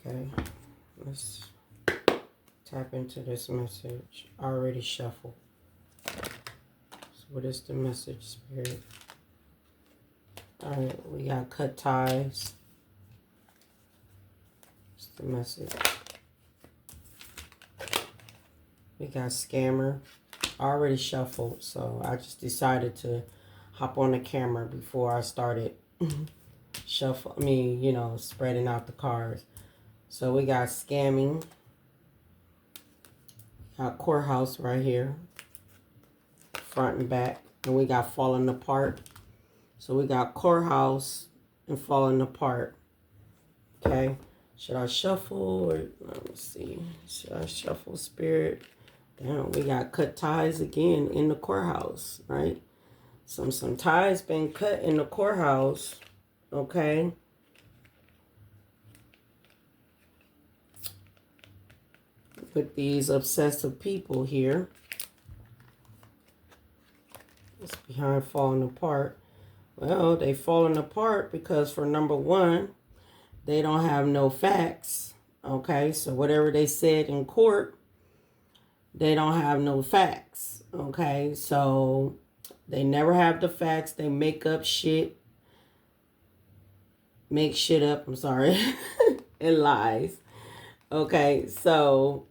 Okay, let's tap into this message. Already shuffled. So what is the message, Spirit? Alright, we got cut ties. What's the message? We got scammer. I already shuffled, so I just decided to hop on the camera before I started spreading out the cards. So we got scamming. Got courthouse right here. Front and back. And we got falling apart. So we got courthouse and falling apart. Okay. Should I shuffle or let me see. Should I shuffle, Spirit? Damn, we got cut ties again in the courthouse, right? Some ties been cut in the courthouse. Okay. With these obsessive people here. It's behind falling apart. Well, they falling apart because for number one, they don't have no facts. Okay, so whatever they said in court, they don't have no facts. Okay, so they never have the facts. They make up shit. Make shit up, I'm sorry. And lies. Okay, so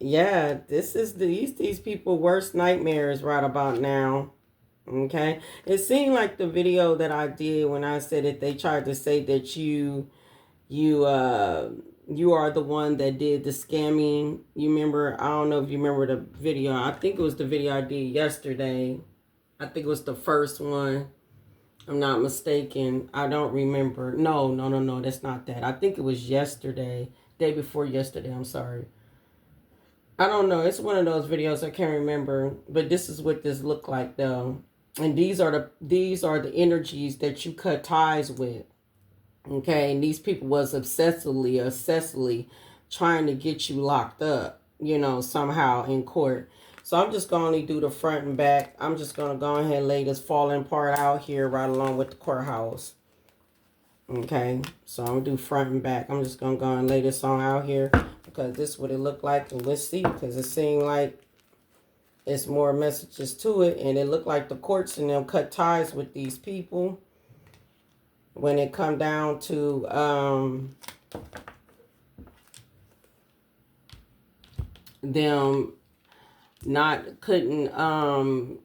yeah, this is these people worst nightmares right about now. Okay, it seemed like the video that I did when I said that they tried to say that you are the one that did the scamming. You remember? I don't know if you remember the video. I think it was the video I did yesterday. I think it was the first one. I'm not mistaken. I don't remember. No. That's not that. I think it was yesterday, day before yesterday. I'm sorry. I don't know. It's one of those videos I can't remember. But this is what this looked like though. And these are the energies that you cut ties with. Okay, and these people was obsessively trying to get you locked up, somehow in court. So I'm just going to do the front and back. I'm just going to go ahead and lay this falling part out here right along with the courthouse. Okay, so I'm going to do front and back. I'm just going to go and lay this on out here because this is what it looked like. And let's see, because it seemed like it's more messages to it. And it looked like the courts and them cut ties with these people. When it come down to them couldn't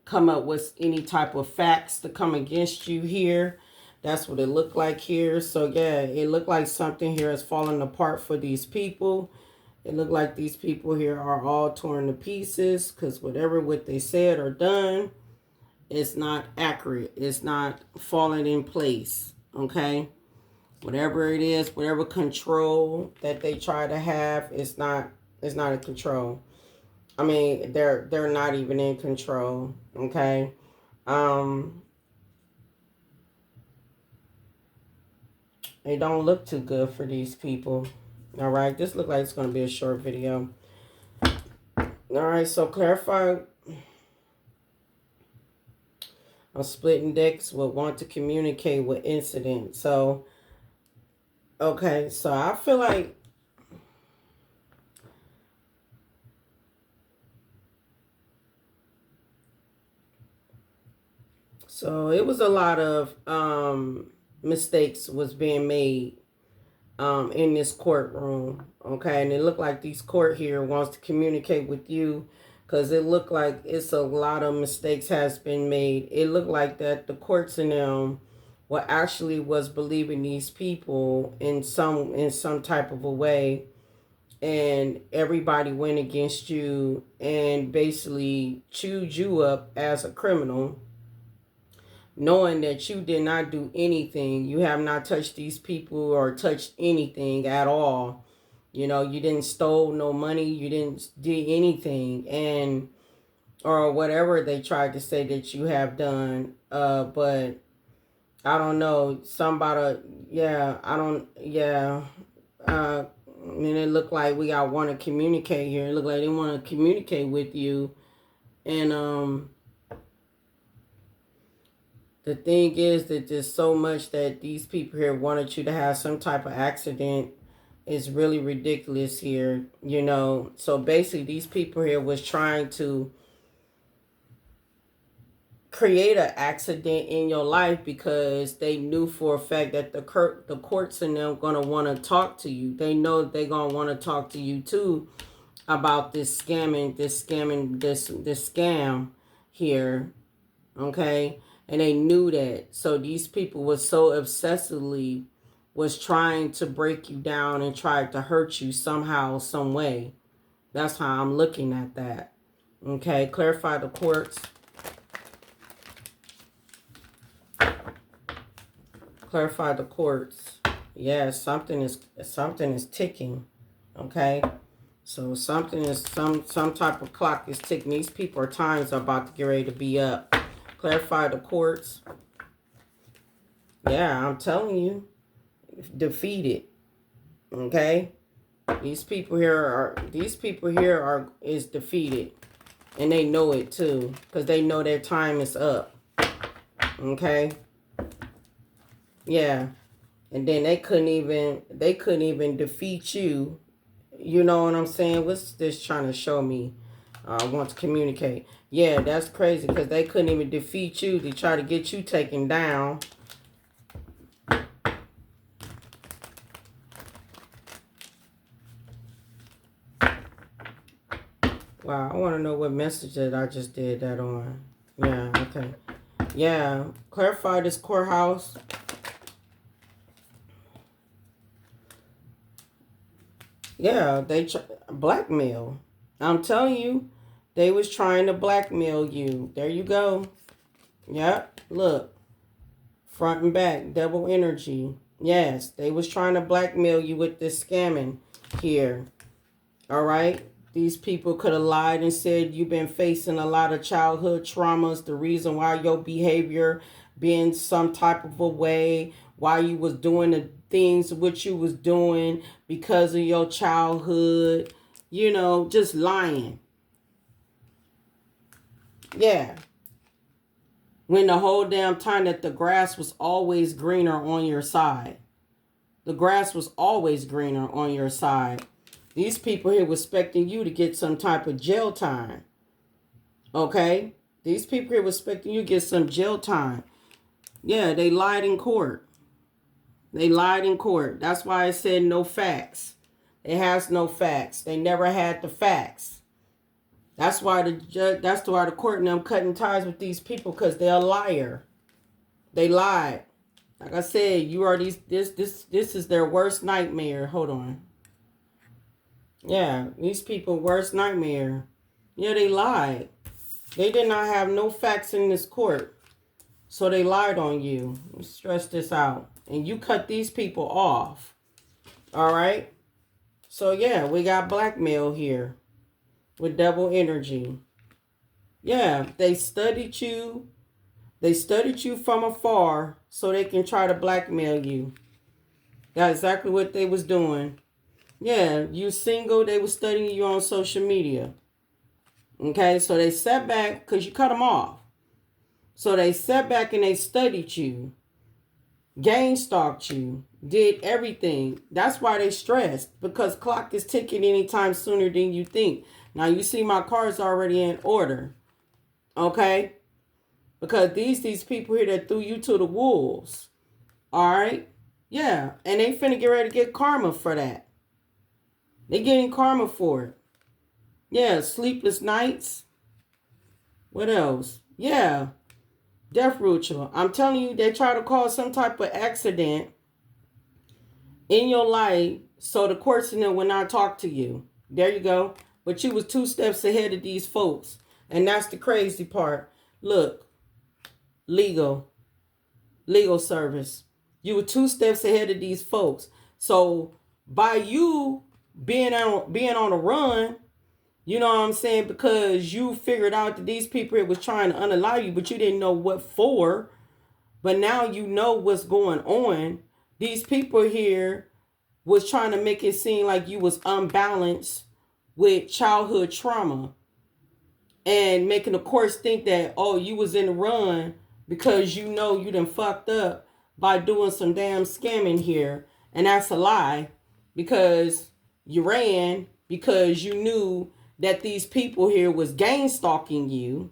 come up with any type of facts to come against you here. That's what it looked like here. So yeah, it looked like something here is falling apart for these people. It looked like these people here are all torn to pieces because what they said or done is not accurate. It's not falling in place. Okay. Whatever it is, whatever control that they try to have, it's not a control. I mean, they're not even in control. Okay. It don't look too good for these people. All right. This looks like it's going to be a short video. All right. So clarify. I'm splitting decks will want to communicate with incident. So, okay. So I feel like it was a lot of mistakes was being made in this courtroom. Okay, and it looked like these court here wants to communicate with you because it looked like it's a lot of mistakes has been made. It looked like that the courts in them was believing these people in some type of a way, and everybody went against you and basically chewed you up as a criminal, knowing that you did not do anything. You have not touched these people or touched anything at all. You didn't stole no money. You didn't do anything. And, or whatever they tried to say that you have done. But I don't know. Somebody, yeah, I don't, yeah. And it looked like we got want to communicate here. It looked like they want to communicate with you. And, The thing is that there's so much that these people here wanted you to have some type of accident is really ridiculous here, you know. So basically these people here was trying to create an accident in your life because they knew for a fact that the courts and them gonna want to talk to you. They know they're gonna want to talk to you too about this scam here, okay? And they knew that. So these people was so obsessively was trying to break you down and tried to hurt you somehow, some way. That's how I'm looking at that. Okay, clarify the courts. Clarify the courts. Yeah, something is ticking. Okay. So something is some type of clock is ticking. These people are times are about to get ready to be up. Clarify the courts. Yeah, I'm telling you. Defeated. Okay? These people here are is defeated. And they know it too. Because they know their time is up. Okay? Yeah. And then they couldn't even defeat you. You know what I'm saying? What's this trying to show me? I want to communicate. Yeah, that's crazy because they couldn't even defeat you. They try to get you taken down. Wow, I want to know what message that I just did that on. Yeah, okay. Yeah, clarify this courthouse. Yeah, blackmail. I'm telling you, they was trying to blackmail you. There you go. Yep, look. Front and back, double energy. Yes, they was trying to blackmail you with this scamming here. All right? These people could have lied and said you've been facing a lot of childhood traumas. The reason why your behavior being some type of a way, why you was doing the things what you was doing because of your childhood. You know, just lying. Yeah. When the whole damn time that the grass was always greener on your side. The grass was always greener on your side. These people here were expecting you to get some type of jail time. Okay? These people here were expecting you to get some jail time. Yeah, they lied in court. They lied in court. That's why I said no facts. It has no facts. They never had the facts. That's why the court and them cutting ties with these people because they're a liar. They lied. Like I said, you are this is their worst nightmare. Hold on. Yeah, these people worst nightmare. Yeah, they lied. They did not have no facts in this court. So they lied on you. Let's stress this out. And you cut these people off. All right? So yeah, we got blackmail here with double energy. Yeah, they studied you. They studied you from afar so they can try to blackmail you. That's exactly what they was doing. Yeah, you single, they was studying you on social media. Okay, so they sat back because you cut them off. So they sat back and they studied you, gang stalked you, did everything. That's why they stressed because clock is ticking anytime sooner than you think. Now you see my cards already in order. Okay? Because these people here that threw you to the wolves. All right? Yeah, and they finna get ready to get karma for that. They getting karma for it. Yeah, sleepless nights. What else? Yeah, death ritual. I'm telling you, they try to cause some type of accident in your life so the courts in there will not talk to you. There you go. But you was 2 steps ahead of these folks. And that's the crazy part. Look, legal service. You were 2 steps ahead of these folks. So by you being on a run, you know what I'm saying? Because you figured out that these people was trying to unalive you, but you didn't know what for. But now you know what's going on. These people here was trying to make it seem like you was unbalanced with childhood trauma. And making the courts think that, oh, you was in the run because you know you done fucked up by doing some damn scamming here. And that's a lie, because you ran because you knew that these people here was gang stalking you,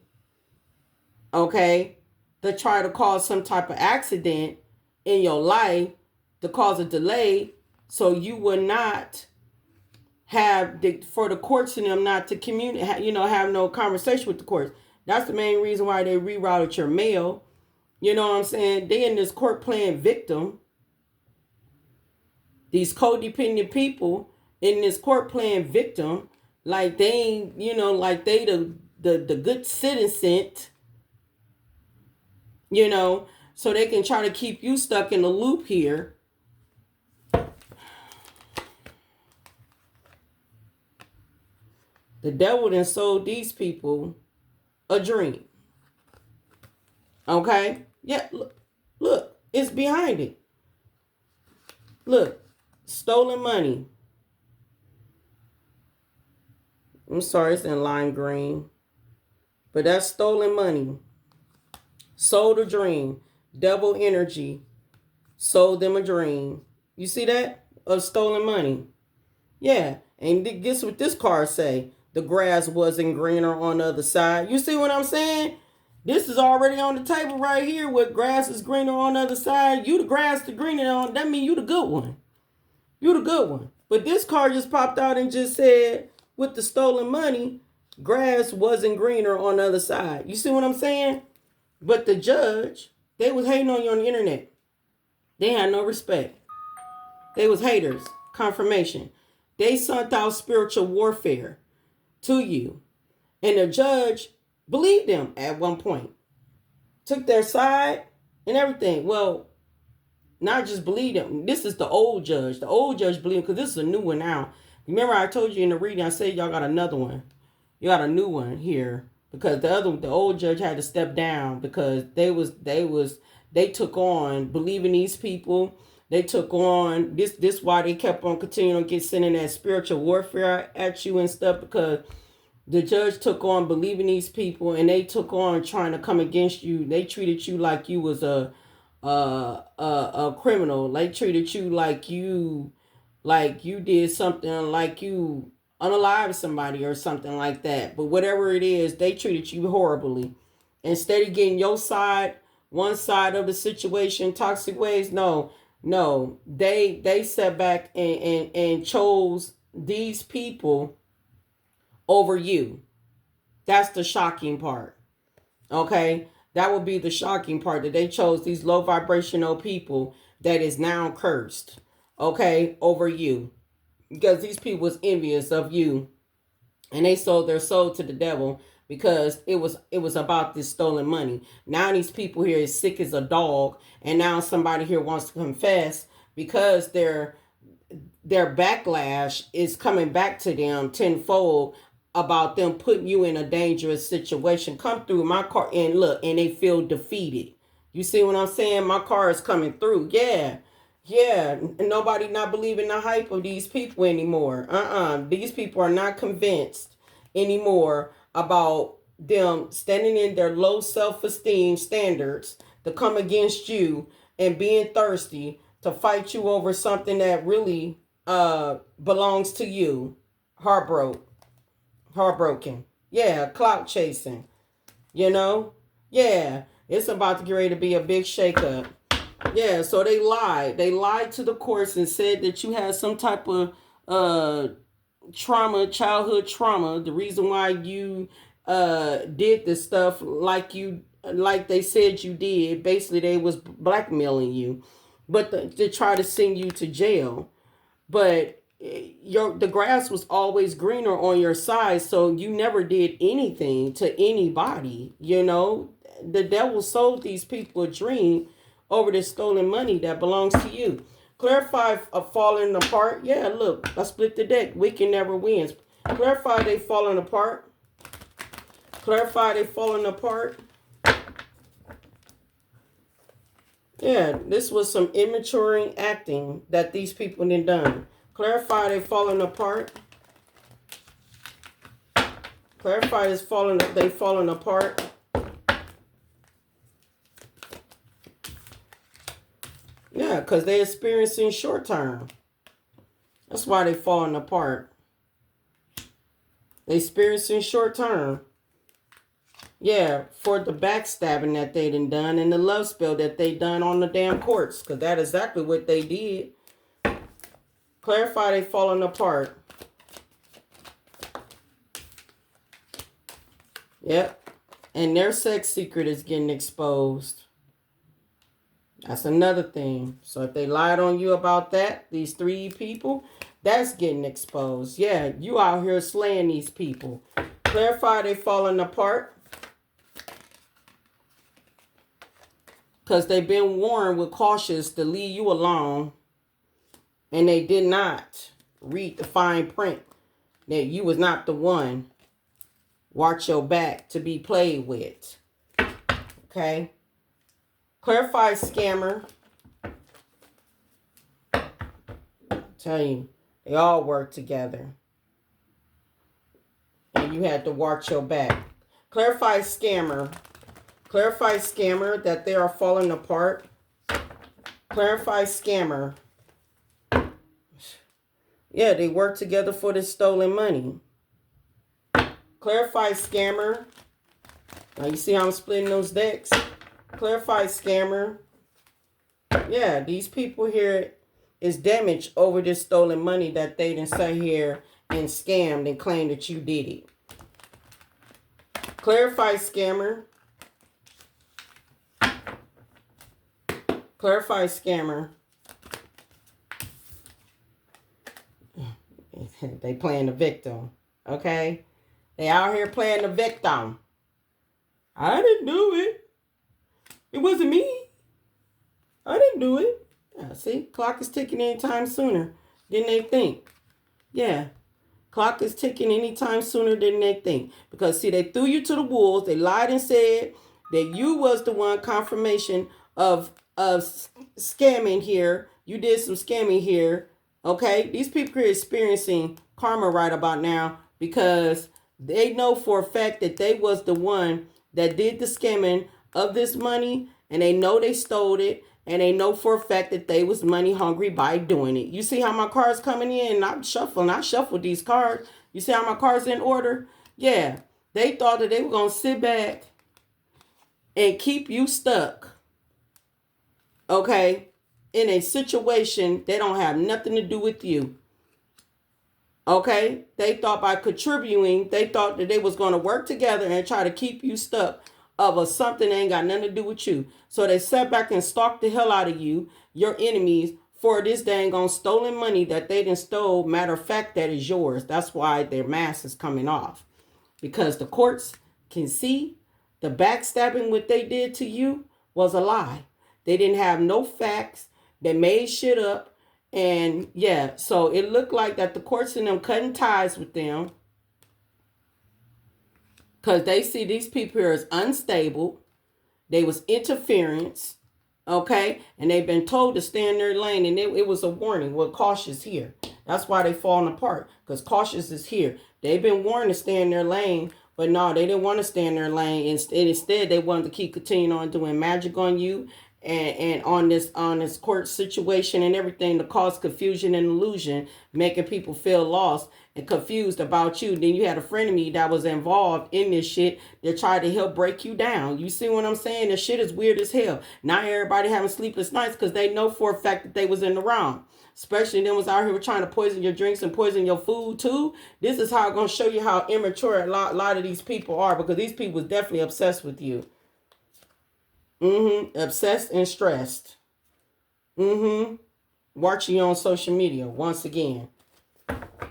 okay, to try to cause some type of accident in your life, to cause a delay, so you would not have for the courts and them not to communicate, have no conversation with the courts. That's the main reason why they rerouted your mail. You know what I'm saying? They in this court playing victim. These codependent people in this court playing victim, like they ain't, like they the good citizen, so they can try to keep you stuck in the loop here. The devil done sold these people a dream. Okay? Yeah, look, it's behind it. Look, stolen money. I'm sorry, it's in lime green. But that's stolen money. Sold a dream. Devil energy. Sold them a dream. You see that? Of stolen money. Yeah. And guess what this card say? The grass wasn't greener on the other side. You see what I'm saying? This is already on the table right here. What grass is greener on the other side. You the grass the greener on. That means you the good one. You the good one. But this card just popped out and just said, with the stolen money, grass wasn't greener on the other side. You see what I'm saying? But the judge, they was hating on you on the internet. They had no respect. They was haters. Confirmation. They sent out spiritual warfare to you. And the judge believed them at one point. Took their side and everything. Well, not just believe them. This is the old judge. The old judge believed, because this is a new one now. Remember I told you in the reading, I said y'all got another one. You got a new one here. Because the old judge had to step down because they took on believing these people. They took on this why they kept on continuing to sending that spiritual warfare at you and stuff, because the judge took on believing these people, and they took on trying to come against you. They treated you like you was a criminal. They treated you like you did something, like you unalive somebody or something like that. But whatever it is, they treated you horribly. Instead of getting your side, one side of the situation, toxic ways, no, they sat back and chose these people over you. That's the shocking part. Okay? That would be the shocking part, that they chose these low vibrational people that is now cursed, okay, over you. Because these people was envious of you, and they sold their soul to the devil because it was about this stolen money. Now these people here is sick as a dog, and now somebody here wants to confess because their backlash is coming back to them tenfold about them putting you in a dangerous situation. Come through my car and look, and they feel defeated. You see what I'm saying? My car is coming through. Yeah. Nobody not believing the hype of these people anymore. These people are not convinced anymore about them standing in their low self-esteem standards to come against you and being thirsty to fight you over something that really belongs to you. Heartbroken. Yeah, clout chasing. Yeah, it's about to get ready to be a big shakeup. Yeah, so they lied. They lied to the courts and said that you had some type of trauma, childhood trauma. The reason why you did this stuff like they said you did. Basically, they was blackmailing you, but to try to send you to jail. But the grass was always greener on your side, so you never did anything to anybody. The devil sold these people a dream over this stolen money that belongs to you. Clarify of falling apart. Yeah, look, I split the deck. Weaken never wins. Clarify they falling apart. Clarify they falling apart. Yeah, this was some immature acting that these people done. Clarify they falling apart. Clarify is they falling apart. Yeah, because they're experiencing short term. That's why they falling apart. They experiencing short term. Yeah, for the backstabbing that they done and the love spell that they done on the damn courts. Because that's exactly what they did. Clarify they falling apart. Yep. And their sex secret is getting exposed. That's another thing. So if they lied on you about that, these 3 people, that's getting exposed. Yeah, you out here slaying these people. Clarify they falling apart. Because they've been warned with cautious to leave you alone. And they did not read the fine print that you was not the one. Watch your back to be played with. Okay. Clarify scammer. Tell you, they all work together. And you had to watch your back. Clarify scammer. Clarify scammer that they are falling apart. Clarify scammer. Yeah, they work together for this stolen money. Clarify scammer. Now you see how I'm splitting those decks? Clarify scammer. Yeah, these people here is damaged over this stolen money that they done sat here and scammed and claimed that you did it. Clarify scammer. Clarify scammer. They playing the victim. Okay? They out here playing the victim. I didn't do it. It wasn't me. I didn't do it. Yeah, see? Clock is ticking anytime sooner than they think. Yeah. Clock is ticking anytime sooner than they think. Because, see, they threw you to the wolves. They lied and said that you was the one confirmation of scamming here. You did some scamming here. Okay? These people are experiencing karma right about now because they know for a fact that they was the one that did the scamming of this money, and they know they stole it, and they know for a fact that they was money hungry by doing it. You see how my cards coming in? I'm shuffling. I shuffled these cards. You see how my cards in order? Yeah. They thought that they were going to sit back and keep you stuck. Okay? In a situation that don't have nothing to do with you. Okay? They thought by contributing, they thought that they was going to work together and try to keep you stuck of something that ain't got nothing to do with you. So they sat back and stalked the hell out of you, your enemies, for this dang on stolen money that they done stole. Matter of fact, that is yours. That's why their mask is coming off. Because the courts can see the backstabbing what they did to you was a lie. They didn't have no facts. They made shit up. And yeah, so it looked like that the courts and them cutting ties with them. Because they see these people here as unstable. They was interference. Okay? And they've been told to stay in their lane. And it was a warning. Well, cautious here. That's why they falling apart. Because cautious is here. They've been warned to stay in their lane. But no, they didn't want to stay in their lane. Instead, they wanted to keep continuing on doing magic on you. And on this court situation and everything to cause confusion and illusion, making people feel lost and confused about you. Then you had a friend of me that was involved in this shit that tried to help break you down. You see what I'm saying? The shit is weird as hell. Now everybody having sleepless nights because they know for a fact that they was in the wrong. Especially them was out here trying to poison your drinks and poison your food too. This is how I'm going to show you how immature a lot of these people are, because these people was definitely obsessed with you. Obsessed and stressed. Watching you on social media once again.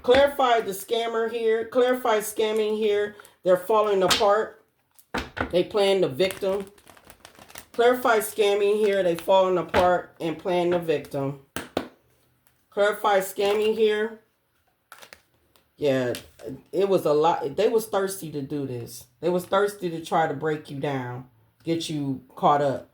Clarify the scammer here. Clarify scamming here. They're falling apart. They playing the victim. Clarify scamming here. They falling apart and playing the victim. Clarify scamming here. Yeah, it was a lot. They was thirsty to do this. They was thirsty to try to break you down, get you caught up.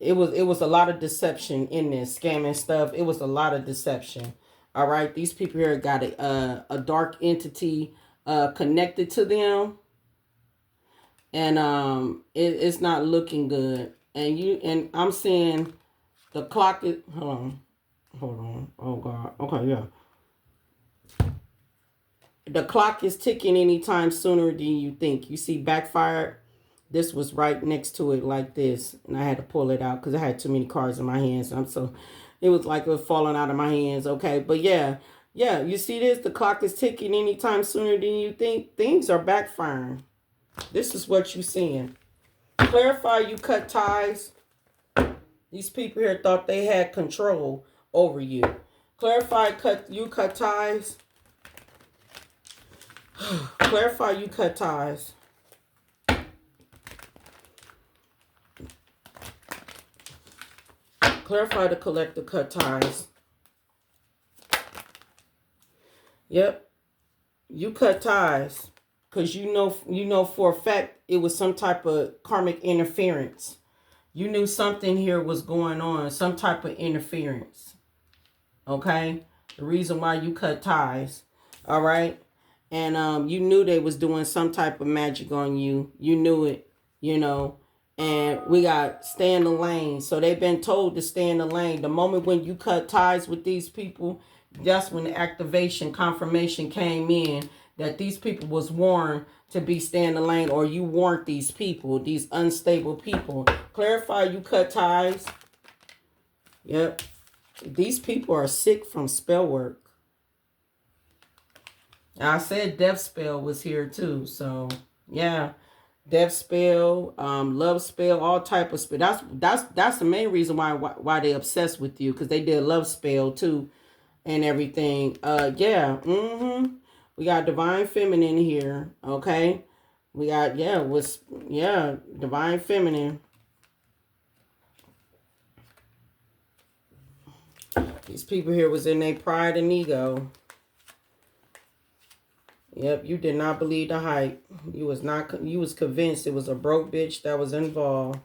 It was a lot of deception in this scamming stuff. It was a lot of deception. All right, these people here got a dark entity connected to them, and it's not looking good. And I'm saying The clock is, hold on. Oh God. Okay, yeah. The clock is ticking anytime sooner than you think. You see backfire? This was right next to it like this. And I had to pull it out because I had too many cards in my hands. It was like it was falling out of my hands. Okay, but yeah. Yeah, you see this? The clock is ticking anytime sooner than you think. Things are backfiring. This is what you're seeing. Clarify you cut ties. These people here thought they had control over you. Clarify you cut ties. Clarify you cut ties. Clarify the collective cut ties. Yep. You cut ties. Because you know for a fact it was some type of karmic interference. You knew something here was going on. Some type of interference. Okay? The reason why you cut ties. All right? And you knew they was doing some type of magic on you. You knew it, you know. And we got stay in the lane. So they've been told to stay in the lane. The moment when you cut ties with these people, that's when the activation confirmation came in that these people was warned to be stay in the lane, or you warned these people, these unstable people. Clarify you cut ties. Yep. These people are sick from spell work. I said death spell was here too. So yeah. Death spell, love spell, all type of spell. That's the main reason why they obsessed with you, because they did love spell too and everything. Yeah. We got divine feminine here. Okay. We got divine feminine. These people here was in their pride and ego. Yep, you did not believe the hype. You was convinced it was a broke bitch that was involved.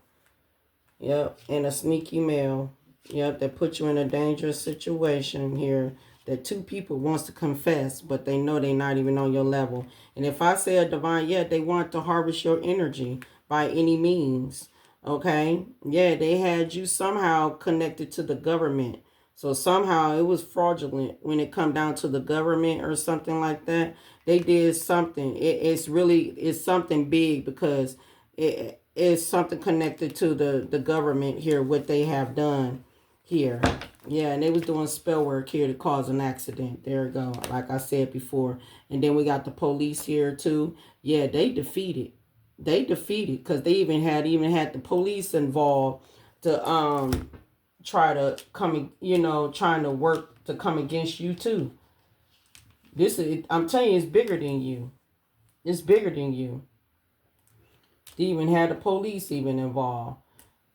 Yep, and a sneaky male. Yep, that put you in a dangerous situation here. That two people wants to confess, but they know they're not even on your level. And if I say a divine, they want to harvest your energy by any means. Okay? Yeah, they had you somehow connected to the government. So somehow it was fraudulent when it come down to the government or something like that. They did something. It's something big, because it is something connected to the government here, what they have done here. Yeah, and they was doing spell work here to cause an accident. There we go, like I said before. And then we got the police here too. Yeah, they defeated. Because they even had the police involved to try to come, trying to work to come against you too. I'm telling you, it's bigger than you. It's bigger than you. They even had the police even involved.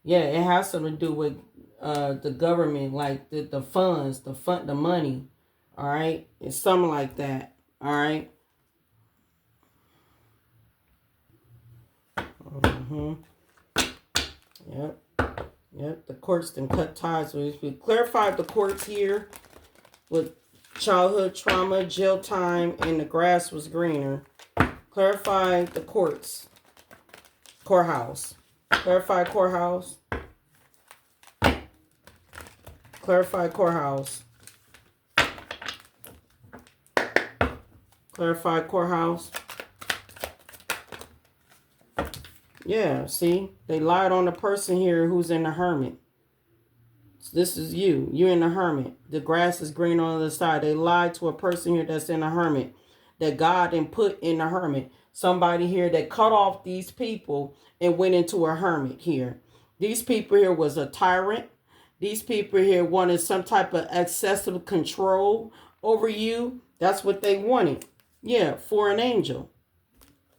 Yeah, it has something to do with the government, like the funds, the money. All right, it's something like that. All right. Yep. Yep. The courts then cut ties with. We clarified the courts here with childhood trauma, jail time, and the grass was greener. Clarify the courthouse. Clarify courthouse. Clarify courthouse. Clarify courthouse. Yeah, see? They lied on the person here who's in the hermit. So this is you. You're in the hermit. The grass is green on the other side. They lied to a person here that's in the hermit, that God didn't put in the hermit. Somebody here that cut off these people and went into a hermit here. These people here was a tyrant. These people here wanted some type of excessive control over you. That's what they wanted. Yeah, for an angel.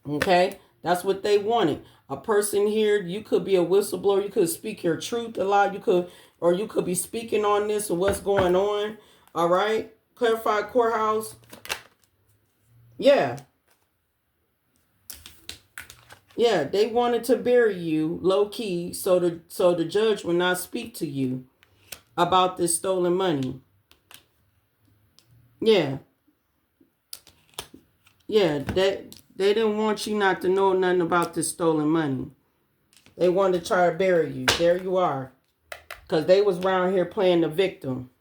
Okay? That's what they wanted. A person here, you could be a whistleblower. You could speak your truth a lot. You could be speaking on this or what's going on. All right? Clarify courthouse. Yeah. Yeah, they wanted to bury you low key so the judge will not speak to you about this stolen money. Yeah. Yeah, they didn't want you not to know nothing about this stolen money. They wanted to try to bury you. There you are. Because they was around here playing the victim.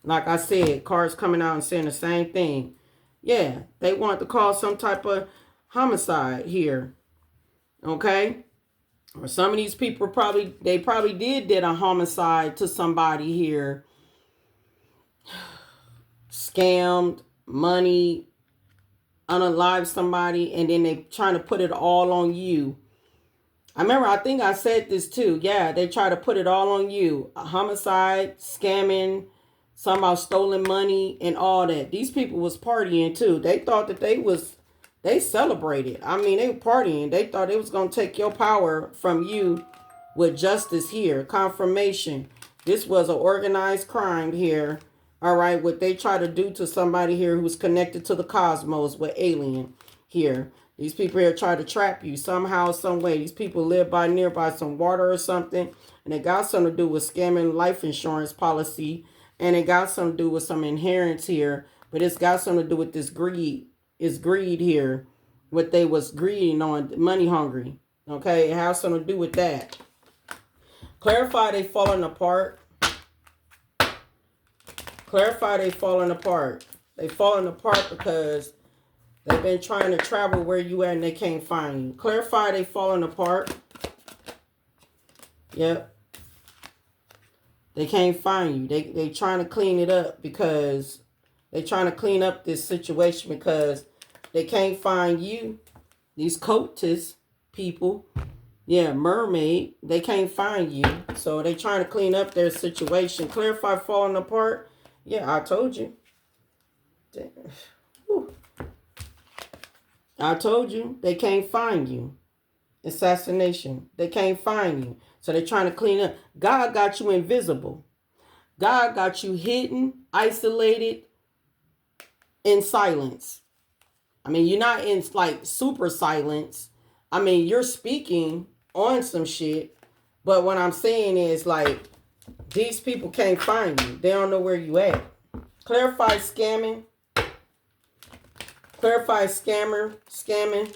Like I said, cards coming out and saying the same thing. Yeah, they wanted to cause some type of homicide here. Okay? Or some of these people probably did a homicide to somebody here. Scammed, money, unalive somebody, and then they trying to put it all on you. I think I said this too. Yeah, they try to put it all on you. A homicide, scamming, somehow stolen money and all that. These people was partying too. They thought that they celebrated. I mean, they were partying. They thought it was going to take your power from you with justice here. Confirmation. This was an organized crime here. All right, what they try to do to somebody here who's connected to the cosmos with alien here. These people here try to trap you somehow, some way. These people live by nearby some water or something, and it got something to do with scamming life insurance policy, and it got something to do with some inheritance here, but it's got something to do with this greed. It's greed here. What they was greeding on, money hungry. Okay, it has something to do with that. Clarify they falling apart. Clarify they falling apart. They falling apart because they've been trying to travel where you at and they can't find you. Clarify they falling apart. Yep. They can't find you. They trying to clean it up because they trying to clean up this situation because they can't find you. These cultist people. Yeah, mermaid. They can't find you. So they trying to clean up their situation. Clarify falling apart. Yeah, I told you. I told you they can't find you. Assassination. They can't find you. So they're trying to clean up. God got you invisible. God got you hidden, isolated, in silence. I mean, you're not in like super silence. I mean, you're speaking on some shit. But what I'm saying is like, these people can't find you. They don't know where you at. Clarify scamming. Clarify scammer. Scamming.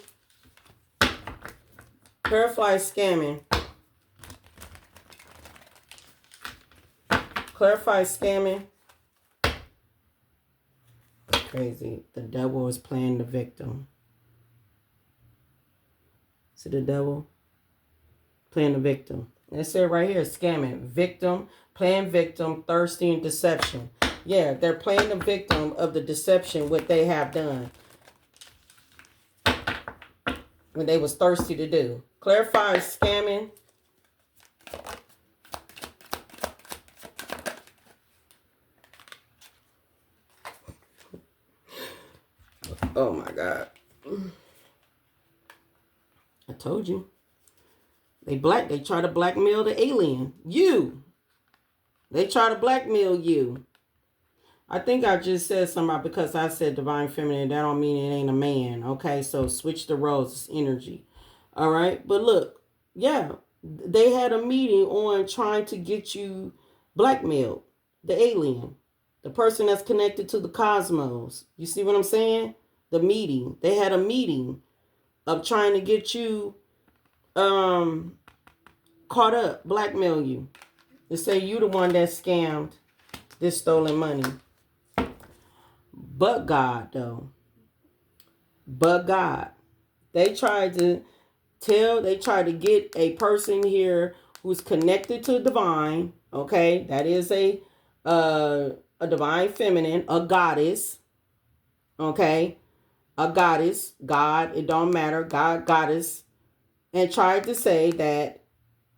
Clarify scamming. Clarify scamming. Crazy. The devil is playing the victim. See the devil? Playing the victim. Let's say right here, scamming. Victim, playing victim, thirsty and deception. Yeah, they're playing the victim of the deception, what they have done. When they was thirsty to do. Clarify scamming. Oh my God. I told you. They try to blackmail the alien. You. They try to blackmail you. I think I just said something because I said divine feminine. That don't mean it ain't a man. Okay, so switch the roles. It's energy. All right, but look, yeah, they had a meeting on trying to get you blackmailed. The alien, the person that's connected to the cosmos. You see what I'm saying? The meeting. They had a meeting of trying to get you caught up, blackmail you. They say you the one that scammed this stolen money. But God, though. But God. They tried to get a person here who's connected to divine. Okay, that is a divine feminine, a goddess. Okay, a goddess, God, it don't matter, God, goddess, and tried to say that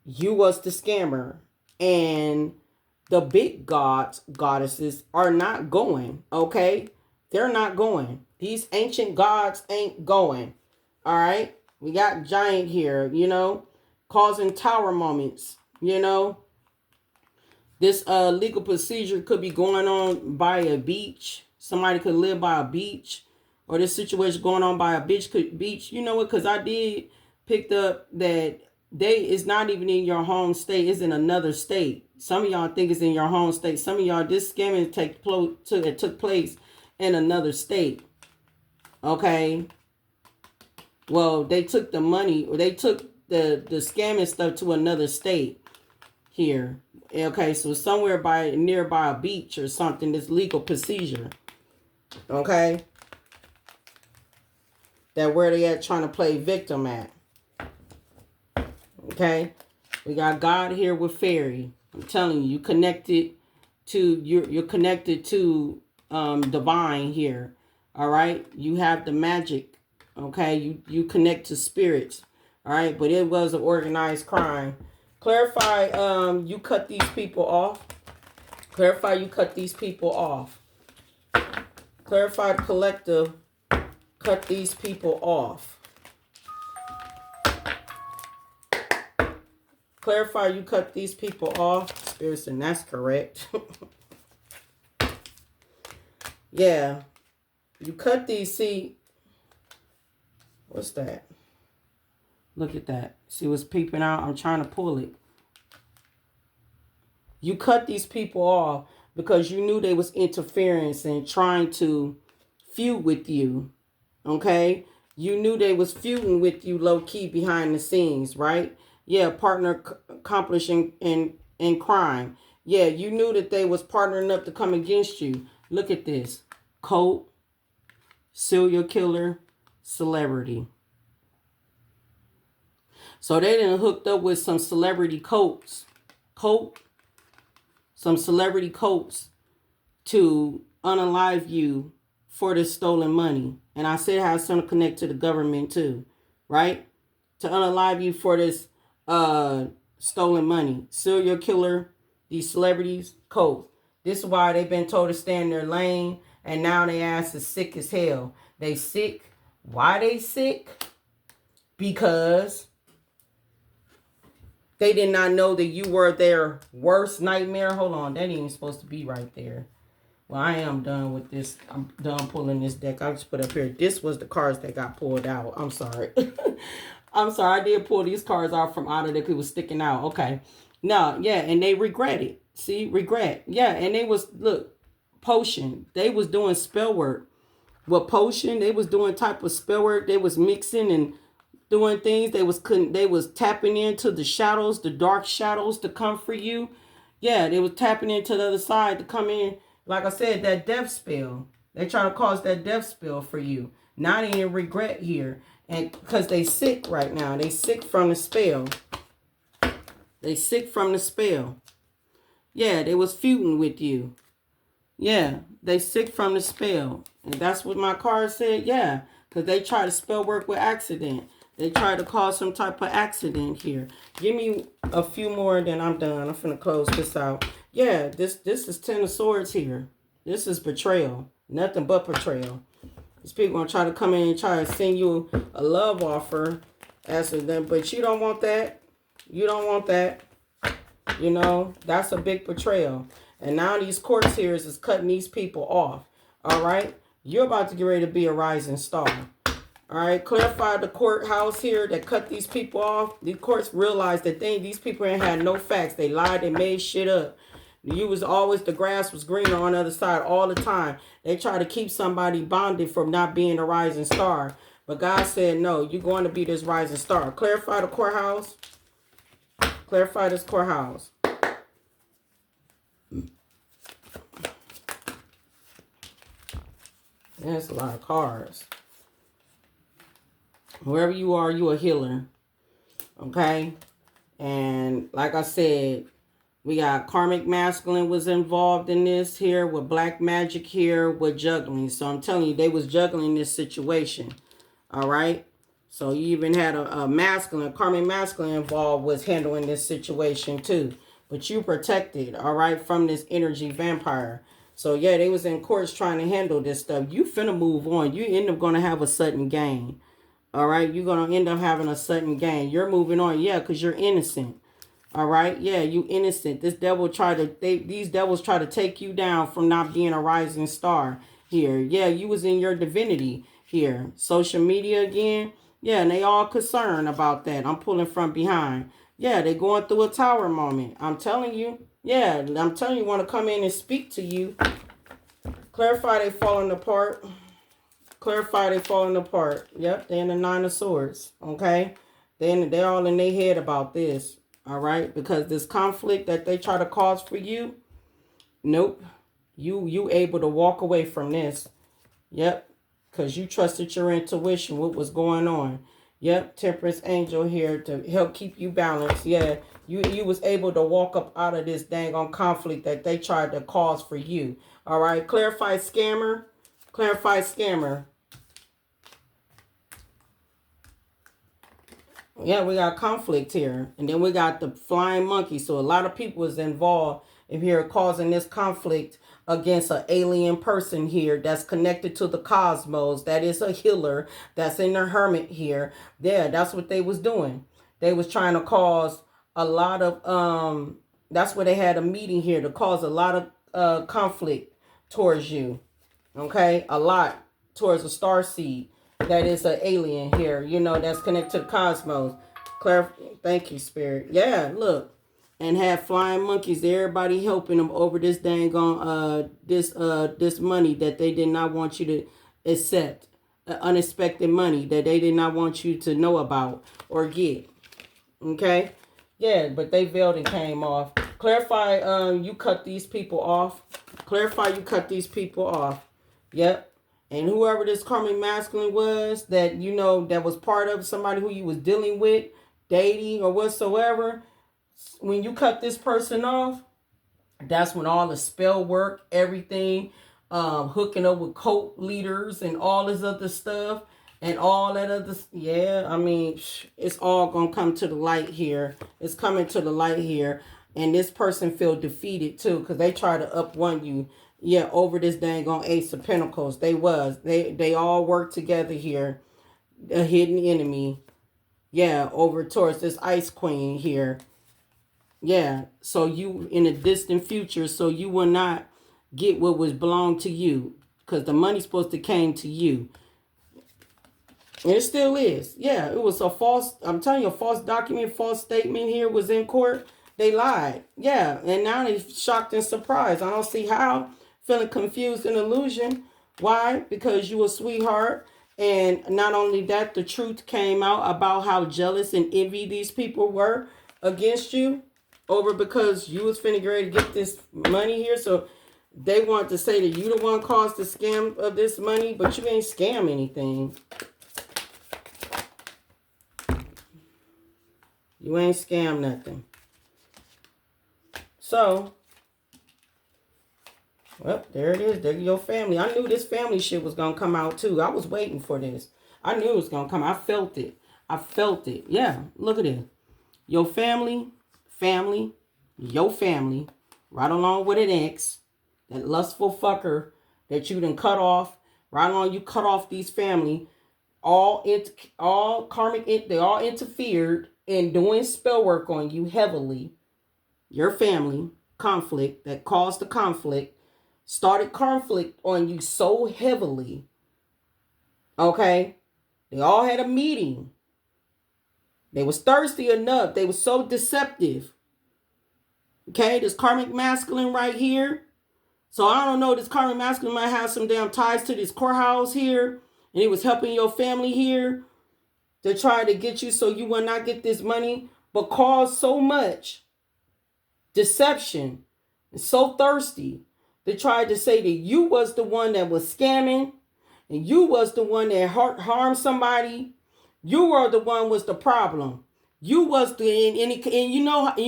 you was the scammer and the big gods, goddesses are not going. Okay, they're not going. These ancient gods ain't going. All right, we got giant here, you know, causing tower moments, you know. This legal procedure could be going on by a beach. Somebody could live by a beach, or this situation going on by a beach. You know what? Because I did picked up that it's not even in your home state. It's in another state. Some of y'all think it's in your home state. Some of y'all, this scamming took place in another state. Okay. Well, they took the money, or they took the scamming stuff to another state. here. Okay, so somewhere nearby a beach or something, this legal procedure. Okay, that where they at trying to play victim at. Okay, we got God here with fairy. I'm telling you, you're connected to divine here. All right, you have the magic. Okay, you connect to spirits. All right, but it was an organized crime. Clarify, you cut these people off. Clarify, you cut these people off. Clarify, collective, cut these people off. Clarify, you cut these people off. Spirits, and that's correct. Yeah. You cut these, see. What's that? Look at that. See what's peeping out? I'm trying to pull it. You cut these people off because you knew they was interference and trying to feud with you. Okay? You knew they was feuding with you low-key behind the scenes, right? Yeah, partner accomplishing in crime. Yeah, you knew that they was partnering up to come against you. Look at this. Cult, serial killer, celebrity. So they done hooked up with some celebrity cults. Some celebrity cults to unalive you for this stolen money. And I said how it's going to connect to the government too, right? To unalive you for this stolen money. Serial killer, these celebrities, cult. This is why they've been told to stay in their lane, and now they ass is sick as hell. They sick. Why they sick? Because they did not know that you were their worst nightmare. Hold on, that ain't even supposed to be right there. Well, I am done with this. I'm done pulling this deck. I'll just put up here. This was the cards that got pulled out. I'm sorry. I'm sorry. I did pull these cards out from out of the deck. It was sticking out. Okay. No, yeah, and they regret it. See, regret. Yeah, and they was, look, potion. They was doing spell work. With potion, they was doing type of spell work. They was mixing and doing things. They was tapping into the shadows, the dark shadows to come for you. Yeah, they was tapping into the other side to come in. Like I said, that death spell. They try to cause that death spell for you. Not in regret here. And because they sick right now. They sick from the spell. They sick from the spell. Yeah, they was feuding with you. Yeah, they sick from the spell. And that's what my card said. Yeah, because they try to spell work with accident. They try to cause some type of accident here. Give me a few more and then I'm done. I'm finna close this out. Yeah, this is 10 of Swords here. This is betrayal. Nothing but betrayal. These people gonna try to come in and try to send you a love offer as to them, but you don't want that. You don't want that. You know, that's a big betrayal. And now these courts here is cutting these people off. All right? You're about to get ready to be a rising star. All right? Clarify the courthouse here that cut these people off. These courts realized that these people ain't had no facts. They lied. They made shit up. You was always, the grass was greener on the other side all the time. They try to keep somebody bonded from not being a rising star. But God said, no, you're going to be this rising star. Clarify the courthouse. Clarify this courthouse. That's a lot of cards. Wherever you are, you a healer. Okay? And like I said, we got karmic masculine was involved in this here with black magic here with juggling. So I'm telling you, they was juggling this situation. All right? So you even had a masculine, karmic masculine involved was handling this situation too. But you protected, all right, from this energy vampire. So yeah, they was in courts trying to handle this stuff. You finna move on. You end up going to have a sudden gain. All right? You're going to end up having a sudden gain. You're moving on, yeah, because you're innocent. All right? Yeah, you innocent. These devils try to take you down from not being a rising star here. Yeah, you was in your divinity here. Social media again. Yeah, and they all concerned about that. I'm pulling from behind. Yeah, they're going through a tower moment. I'm telling you. Yeah, I'm telling you, want to come in and speak to you. Clarify they falling apart. Clarify they falling apart. Yep, they're in the 9 of Swords. Okay? They're all in their head about this. All right, because this conflict that they try to cause for you, nope. You able to walk away from this. Yep. Because you trusted your intuition, what was going on. Yep, Temperance Angel here to help keep you balanced. Yeah, you was able to walk up out of this dang on conflict that they tried to cause for you. All right, clarify scammer. Clarify scammer. Yeah, we got conflict here. And then we got the flying monkey. So a lot of people is involved in here causing this conflict against an alien person here that's connected to the cosmos. That is a healer that's in the hermit here. Yeah, that's what they was doing. They was trying to cause a lot of that's where they had a meeting here to cause a lot of conflict towards you. Okay, a lot towards a star seed that is an alien here, you know, that's connected to the cosmos. Thank you, Spirit. Yeah, look. And have flying monkeys, everybody helping them over this dang on this money that they did not want you to accept. Unexpected money that they did not want you to know about or get. Okay? Yeah, but they veiled and came off. Clarify you cut these people off. Clarify you cut these people off. Yep. And whoever this karmic masculine was that, you know, that was part of somebody who you was dealing with, dating or whatsoever, when you cut this person off, that's when all the spell work, everything, hooking up with cult leaders and all this other stuff and all that other, yeah, I mean, it's all gonna come to the light here. It's coming to the light here. And this person feel defeated too, because they try to up one you. Yeah, over this dang on Ace of Pentacles. They all work together here. A hidden enemy. Yeah, over towards this Ice Queen here. Yeah, so you in a distant future, so you will not get what was belonged to you. Because the money's supposed to came to you. And it still is. Yeah, it was a false, I'm telling you, a false document, false statement here was in court. They lied. Yeah, and now they shocked and surprised. I don't see how. Feeling confused and illusion. Why? Because you a sweetheart. And not only that, the truth came out about how jealous and envy these people were against you over because you was finna get ready to get this money here. So they want to say that you the one caused the scam of this money, but you ain't scam anything. You ain't scam nothing. So, well, there it is. There's your family. I knew this family shit was going to come out too. I was waiting for this. I knew it was going to come. I felt it. I felt it. Yeah, look at it. Your family, your family, right along with an ex, that lustful fucker that you done cut off, right along you cut off these family, all karmic, they all interfered in doing spell work on you heavily. Your family, conflict, that caused the conflict, started conflict on you so heavily. Okay? They all had a meeting. They was thirsty enough. They was so deceptive. Okay? This karmic masculine right here. So I don't know. This karmic masculine might have some damn ties to this courthouse here. And he was helping your family here to try to get you so you will not get this money. But cause so much deception and so thirsty. They tried to say that you was the one that was scamming and you was the one that harmed somebody. You were the one was the problem. You was the and you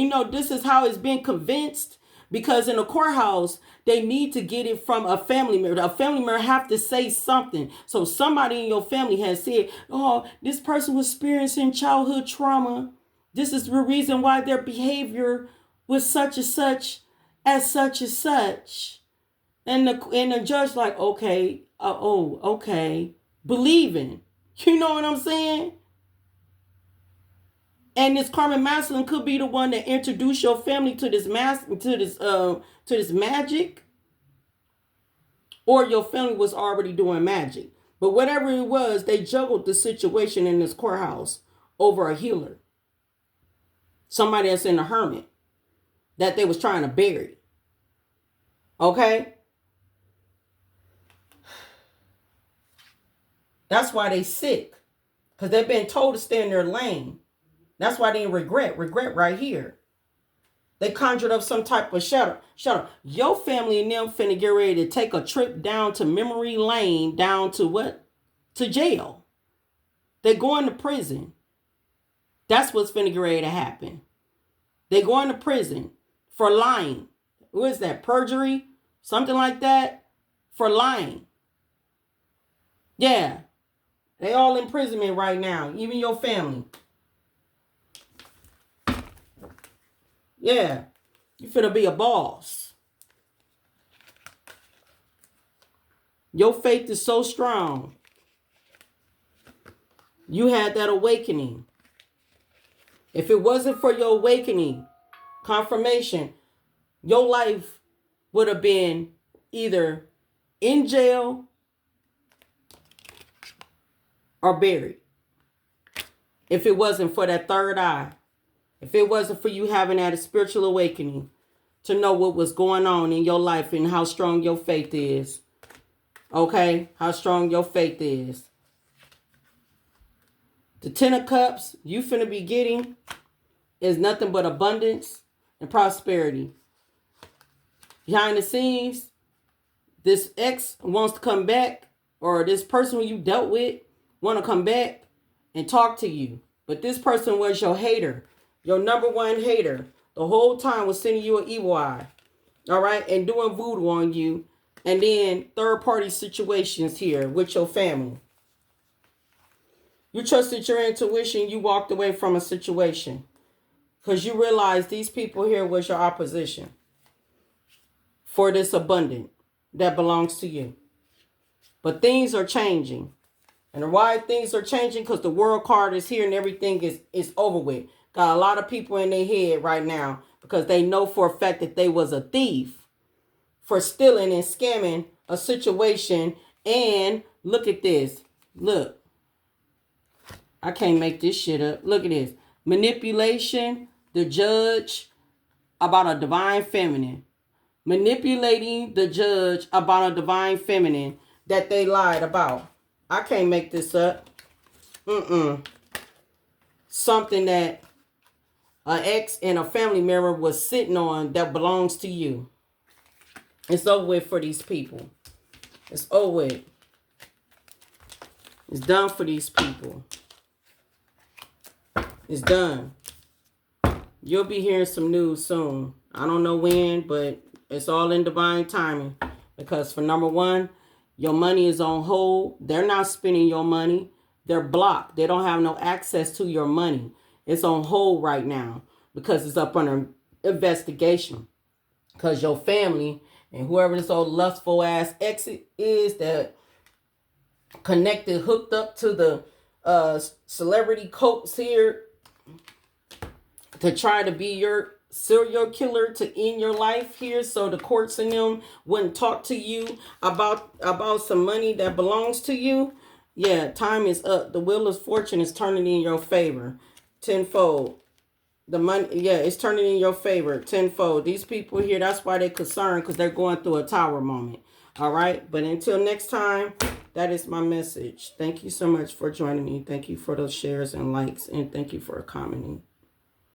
know this is how it's been convinced, because in a courthouse they need to get it from a family member. A family member have to say something. So somebody in your family has said, "Oh, this person was experiencing childhood trauma. This is the reason why their behavior was such and such as such and such." And the judge like, okay, okay, believing. You know what I'm saying? And this karmic masculine could be the one that introduced your family to this magic, or your family was already doing magic. But whatever it was, they juggled the situation in this courthouse over a healer, somebody that's in a hermit that they was trying to bury. Okay? That's why they sick. Because they've been told to stay in their lane. That's why they regret right here. They conjured up some type of shut up. Your family and them finna get ready to take a trip down to memory lane, down to what? To jail. They're going to prison. That's what's finna get ready to happen. They're going to prison for lying. What is that? Perjury? Something like that? For lying. Yeah. They all in imprisonment right now. Even your family. Yeah. You finna be a boss. Your faith is so strong. You had that awakening. If it wasn't for your awakening, confirmation, your life would have been either in jail or buried. If it wasn't for that third eye, if it wasn't for you having that spiritual awakening to know what was going on in your life and how strong your faith is. Okay? How strong your faith is. The 10 of Cups you finna be getting is nothing but abundance and prosperity. Behind the scenes, this ex wants to come back, or this person who you dealt with want to come back and talk to you. But this person was your hater, your number one hater. The whole time was sending you an evil eye. All right? And doing voodoo on you. And then third party situations here with your family. You trusted your intuition. You walked away from a situation. Because you realized these people here was your opposition. For this abundance that belongs to you. But things are changing. And why things are changing? Because the world card is here and everything is over with. Got a lot of people in their head right now. Because they know for a fact that they was a thief. For stealing and scamming a situation. And look at this. Look. I can't make this shit up. Look at this. Manipulation. The judge about a divine feminine. Manipulating the judge about a divine feminine that they lied about. I can't make this up. Something that an ex and a family member was sitting on that belongs to you. It's over with for these people. It's over with. It's done for these people. It's done. You'll be hearing some news soon. I don't know when, but it's all in divine timing. Because for number one, your money is on hold. They're not spending your money. They're blocked. They don't have no access to your money. It's on hold right now because it's up under investigation. Because your family and whoever this old lustful ass exit is that connected, hooked up to the celebrity cults here to try to be your serial killer to end your life here, so the courts and them wouldn't talk to you about some money that belongs to you. Yeah, time is up. The wheel of fortune is turning in your favor tenfold. The money, yeah, it's turning in your favor tenfold. These people here, that's why they're concerned, because they're going through a tower moment. All right, but until next time, that is my message. Thank you so much for joining me. Thank you for those shares and likes, and thank you for commenting.